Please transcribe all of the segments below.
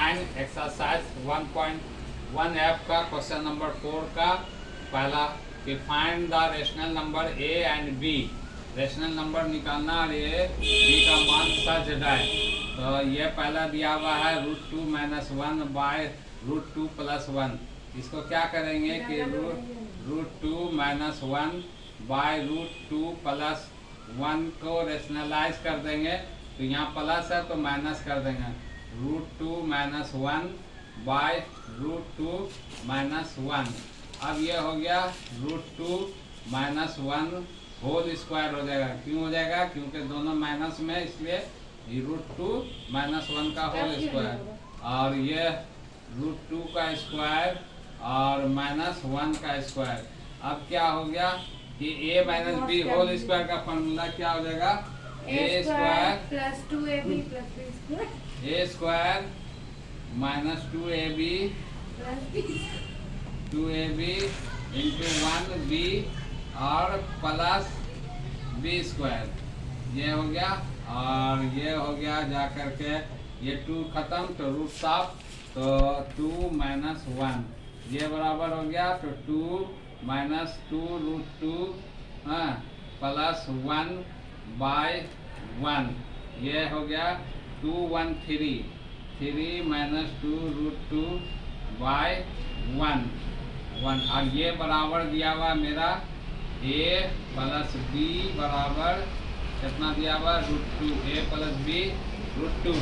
Find exercise 1.1 F का question number 4 का पहला कि find the rational number A and B. Rational number निकालना और ये बी का मान सच है। तो ये पहला दिया हुआ है √2 - 1 बाय √2 + 1। इसको क्या करेंगे कि √2 - 1 बाय √2 + 1 को रेशनलाइज कर देंगे। तो यहाँ प्लस है तो माइनस कर देंगे। √2 - 1 बाय √2 - 1। अब ये हो गया √2 - 1 होल स्क्वायर हो जाएगा। क्यों हो जाएगा? क्योंकि दोनों माइनस में, इसलिए √2 - 1 का होल स्क्वायर। और ये √2 का स्क्वायर और -1 का स्क्वायर। अब क्या हो गया कि a - b होल स्क्वायर का फॉर्मूला क्या हो जाएगा? a square plus 2ab plus b square a square minus 2ab into 1b और प्लस b स्क्वायर। ये हो गया और ये हो गया जा करके ये 2 खत्म तो रूट साफ। तो 2 - 1 ये बराबर हो गया। तो 2 - 2 √2 प्लस 1 बाय 1 ये हो गया 2 1 3 3 - 2 √2 बाय 1 1। और ये बराबर दिया हुआ मेरा a + b बराबर कितना दिया हुआ? √2 a + b √2।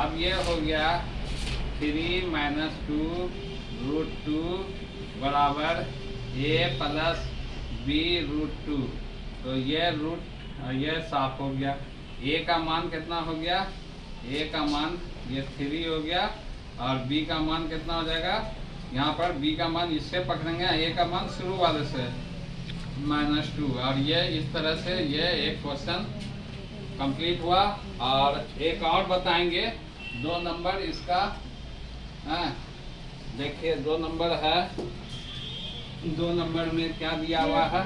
अब ये हो गया 3 - 2 √2 बराबर a + b √2। तो ये साफ हो गया। a का मान कितना हो गया? a का मान ये 3 हो गया और b का मान कितना हो जाएगा? यहाँ पर b का मान इससे पकड़ेंगे, a का मान शुरू वाले से -2। और ये इस तरह से ये एक क्वेश्चन कंप्लीट हुआ। और एक और बताएंगे 2 नंबर इसका। देखिए 2 नंबर है। 2 नंबर में क्या दिया हुआ है?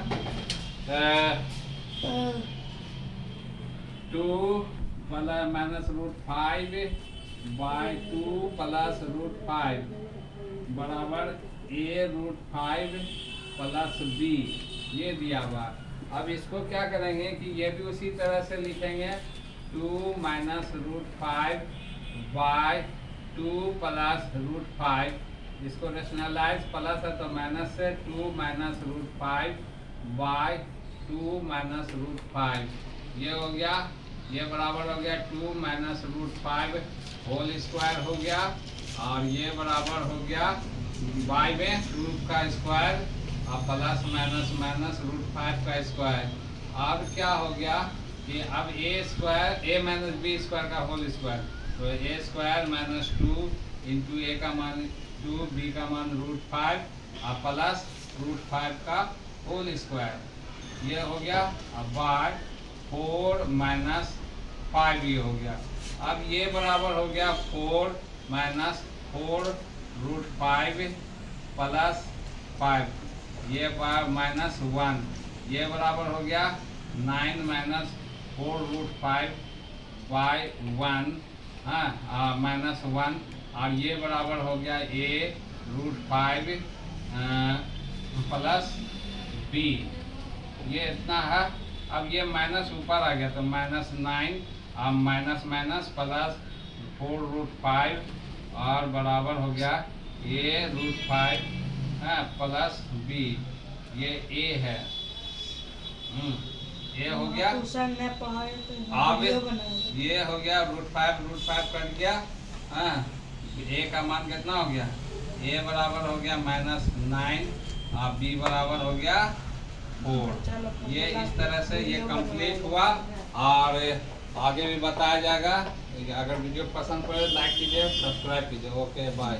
2 -√5 बाय 2 + √5 बराबर a √5 + b ये दिया हुआ। अब इसको क्या करेंगे कि ये भी उसी तरह से लिखेंगे 2 - √5 बाय 2 + √5। इसको रेशनलाइज प्लस है तो माइनस से 2 - √5 बाय 2 - √5 ये हो गया। ये बराबर हो गया 2 - √5 होल स्क्वायर हो गया। और ये बराबर हो गया बाय में 2 का स्क्वायर और प्लस माइनस √5 का स्क्वायर। अब क्या हो गया कि अब a - b स्क्वायर का होल स्क्वायर। तो a स्क्वायर -2 इंटू a का मान 2 b का मान √5 और प्लस √5 का होल स्क्वायर ये हो गया। अब बाय 4 - 5 ये हो गया। अब ये बराबर हो गया 4 - 4 √5 प्लस 5 ये -1 ये बराबर हो गया 9 - 4 √5 बाय 1 -1। और ये बराबर हो गया a √5 प्लस b ये इतना है। अब ये माइनस ऊपर आ गया तो -9 और माइनस प्लस 4 √5 और बराबर हो गया a √5 प्लस b ये a है। ये हो गया। अब ये हो गया √5 कट गया। a का मान कितना हो गया? a बराबर हो गया -9 और b बराबर हो गया 4। ये इस तरह से ये कंप्लीट हुआ। और आगे भी बताया जाएगा। अगर वीडियो पसंद पड़े लाइक कीजिए, सब्सक्राइब कीजिए। Okay bye.